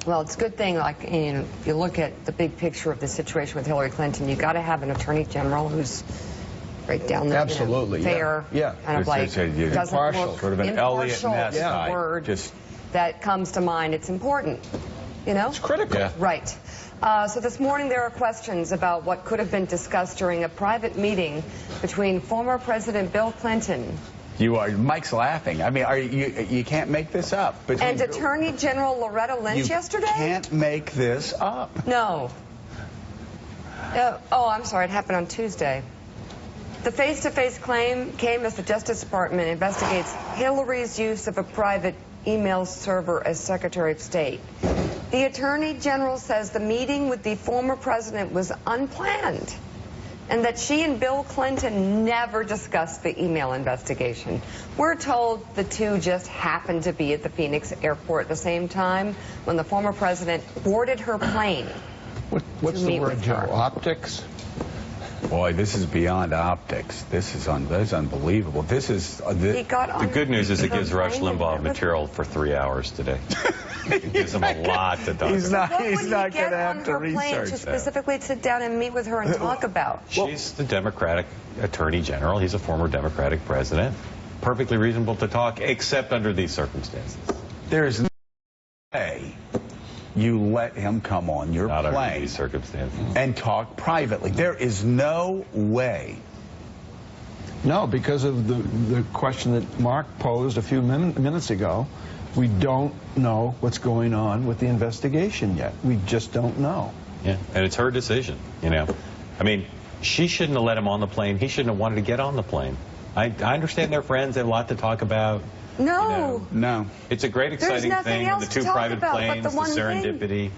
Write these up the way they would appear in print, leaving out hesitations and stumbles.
Well, it's a good thing, like, if you look at the big picture of the situation with Hillary Clinton, you got to have an attorney general who's right down there, absolutely, fair, kind of like, doesn't impartial, look sort of an Elliot Ness type. Word that comes to mind. It's important, It's critical. Yeah. Right. So this morning there are questions about what could have been discussed during a private meeting between former President Bill Clinton. Mike's laughing. I mean, you can't make this up. And Attorney General Loretta Lynch yesterday? You can't make this up. No. Oh, I'm sorry. It happened on Tuesday. The face-to-face claim came as the Justice Department investigates Hillary's use of a private email server as Secretary of State. The Attorney General says the meeting with the former president was unplanned and that she and Bill Clinton never discussed the email investigation. We're told the two just happened to be at the Phoenix airport at the same time when the former president boarded her plane. What's the word, Joe? Optics? Boy, this is beyond optics. This is unbelievable. This is the good news is it gives Rush Limbaugh material for 3 hours today. It gives him a lot to talk about. He's not going to have to research to specifically sit down and meet with her and talk about. She's the Democratic Attorney General. He's a former Democratic president. Perfectly reasonable to talk, except under these circumstances. There's no way you let him come on your plane under these circumstances and talk privately. There is no way. No, because of the question that Mark posed a few minutes ago. We don't know what's going on with the investigation yet. We just don't know. Yeah, and it's her decision, I mean, she shouldn't have let him on the plane. He shouldn't have wanted to get on the plane. I understand they're friends. They have a lot to talk about. No. No. It's a great, exciting thing. The two private planes, the serendipity.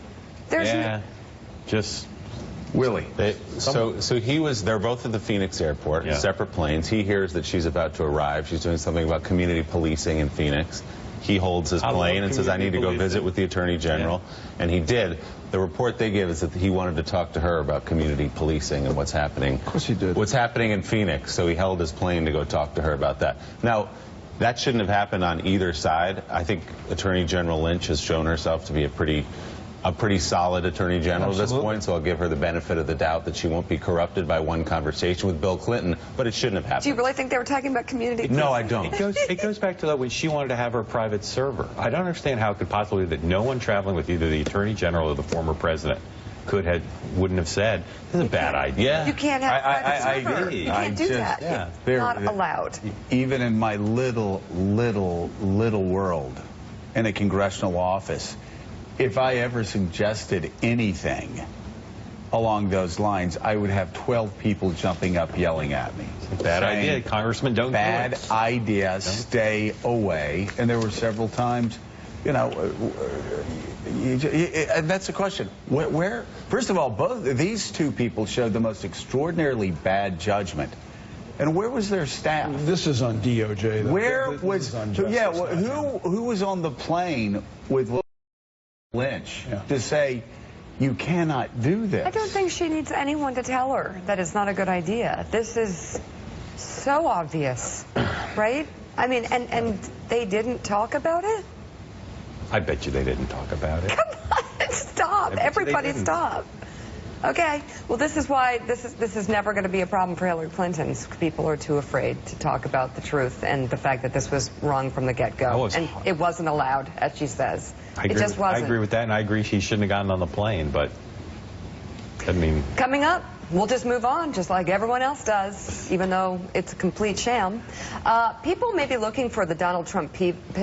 Just Willie. So they're both at the Phoenix airport, separate planes. He hears that she's about to arrive. She's doing something about community policing in Phoenix. He holds his plane and says, I need to go visit with the Attorney General. And he did. The report they give is that he wanted to talk to her about community policing and what's happening. Of course he did. What's happening in Phoenix. So he held his plane to go talk to her about that. Now, that shouldn't have happened on either side. I think Attorney General Lynch has shown herself to be a pretty solid Attorney General at this point, so I'll give her the benefit of the doubt that she won't be corrupted by one conversation with Bill Clinton, but it shouldn't have happened. Do you really think they were talking about community policing? No, I don't. It goes back to that when she wanted to have her private server. I don't understand how it could possibly be that no one traveling with either the Attorney General or the former president wouldn't have said, this is a bad idea. You can't have a private server. You can't do that. Yeah. It's not allowed. Even in my little world in a congressional office, if I ever suggested anything along those lines, I would have 12 people jumping up yelling at me. Bad idea, Congressman, don't do it. Bad idea, stay away. And there were several times, that's the question. Where? First of all, both these two people showed the most extraordinarily bad judgment. And where was their staff? This is on DOJ. Though. Where was? Who was on the plane with Lynch to say you cannot do this? I don't think she needs anyone to tell her that it's not a good idea. This is so obvious, right? I mean, and they didn't talk about it? I bet you they didn't talk about it. Come on, stop. Everybody stop. Okay, well, this is why this is never going to be a problem for Hillary Clinton. People are too afraid to talk about the truth and the fact that this was wrong from the get-go. And it wasn't allowed, as she says. It just wasn't. I agree with that, and I agree she shouldn't have gotten on the plane, but, I mean... Coming up, we'll just move on, just like everyone else does, even though it's a complete sham. People may be looking for the Donald Trump